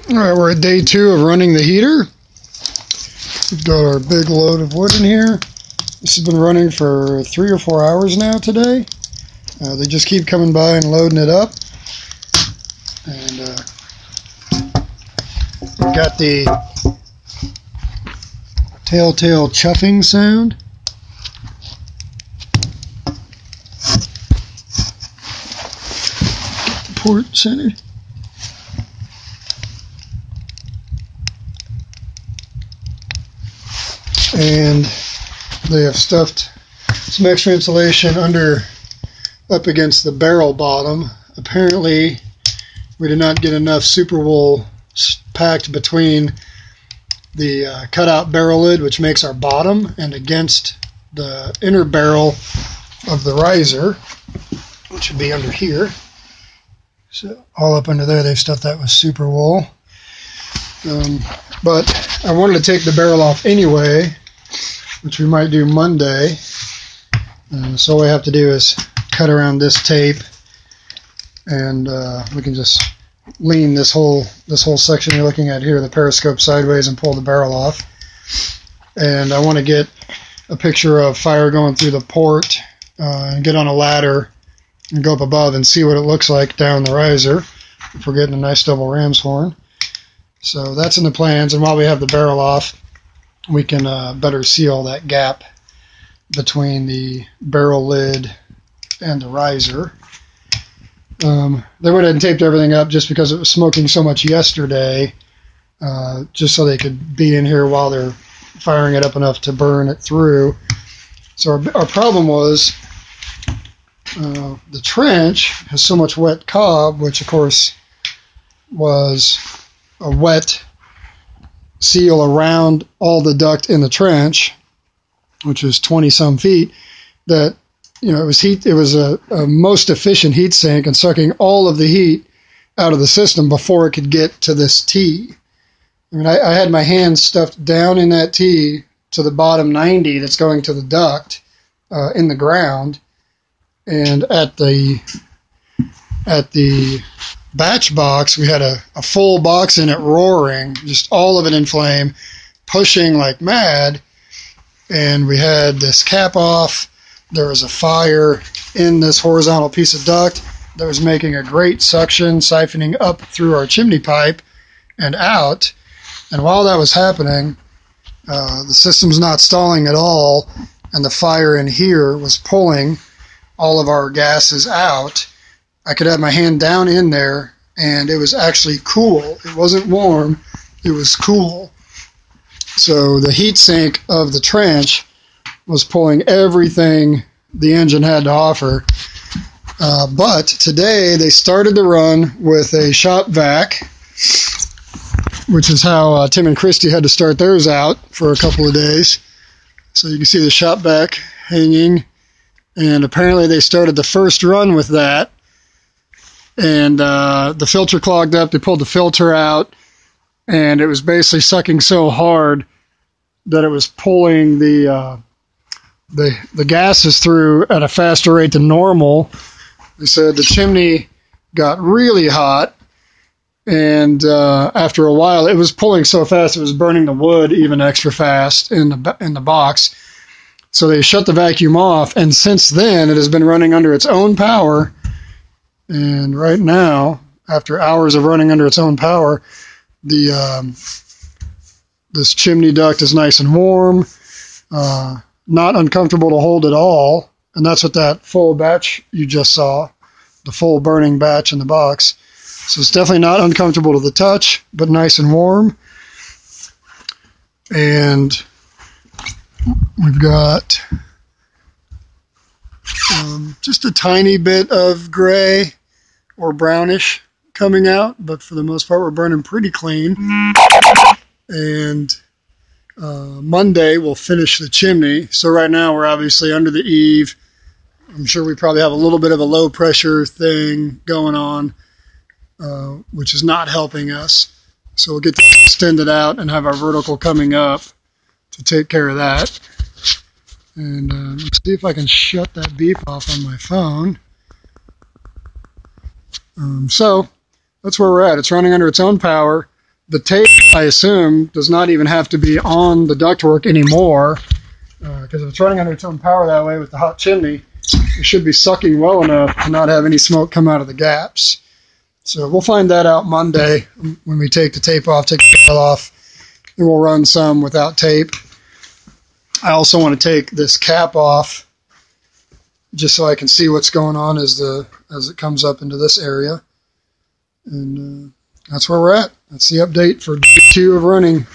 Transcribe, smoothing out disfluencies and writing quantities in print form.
All right, we're at day 2 of running the heater. We've got our big load of wood in here. This has been running for 3 or 4 hours now today. They just keep coming by and loading it up. And we've got the telltale chuffing sound. Port center. And they have stuffed some extra insulation up against the barrel bottom. Apparently we did not get enough super wool packed between the cutout barrel lid, which makes our bottom, and against the inner barrel of the riser, which would be under here. So all up under there they've stuffed that with super wool. But I wanted to take the barrel off anyway, which we might do Monday. So all we have to do is cut around this tape, and we can just lean this whole section you're looking at here, the periscope, sideways and pull the barrel off. And I want to get a picture of fire going through the port and get on a ladder and go up above and see what it looks like down the riser if we're getting a nice double ram's horn. So that's in the plans, and while we have the barrel off, we can better seal that gap between the barrel lid and the riser. They went ahead and taped everything up just because it was smoking so much yesterday, just so they could be in here while they're firing it up enough to burn it through. So our problem was the trench has so much wet cob, which of course was a wet seal around all the duct in the trench, which was 20-some feet, that it was a most efficient heat sink and sucking all of the heat out of the system before it could get to this T. I mean, I had my hands stuffed down in that T to the bottom 90 that's going to the duct in the ground, and at the batch box we had a full box in it roaring, just all of it in flame, pushing like mad, and we had this cap off. There was a fire in this horizontal piece of duct that was making a great suction, siphoning up through our chimney pipe and out. And while that was happening, the system's not stalling at all, and the fire in here was pulling all of our gases out. I could have my hand down in there, and it was actually cool. It wasn't warm, it was cool. So the heat sink of the trench was pulling everything the engine had to offer. But today they started the run with a shop vac, which is how Tim and Christy had to start theirs out for a couple of days. So you can see the shop vac hanging, and apparently they started the first run with that, and the filter clogged up. They pulled the filter out, and it was basically sucking so hard that it was pulling the gases through at a faster rate than normal. They said the chimney got really hot, and after a while it was pulling so fast it was burning the wood even extra fast in the box. So they shut the vacuum off, and since then it has been running under its own power. And right now, after hours of running under its own power, this chimney duct is nice and warm, not uncomfortable to hold at all, and that's what that full batch you just saw, the full burning batch in the box. So it's definitely not uncomfortable to the touch, but nice and warm. And we've got just a tiny bit of gray or brownish coming out, but for the most part we're burning pretty clean. And Monday we'll finish the chimney. So right now we're obviously under the eave. I'm sure we probably have a little bit of a low pressure thing going on, which is not helping us. So we'll get that extended out and have our vertical coming up to take care of that. And let's see if I can shut that beep off on my phone. So that's where we're at. It's running under its own power. The tape, I assume, does not even have to be on the ductwork anymore, because if it's running under its own power that way with the hot chimney, it should be sucking well enough to not have any smoke come out of the gaps. So we'll find that out Monday when we take the tape off, take the oil off, and we'll run some without tape. I also want to take this cap off just so I can see what's going on as it comes up into this area. And that's where we're at. That's the update for day 2 of running.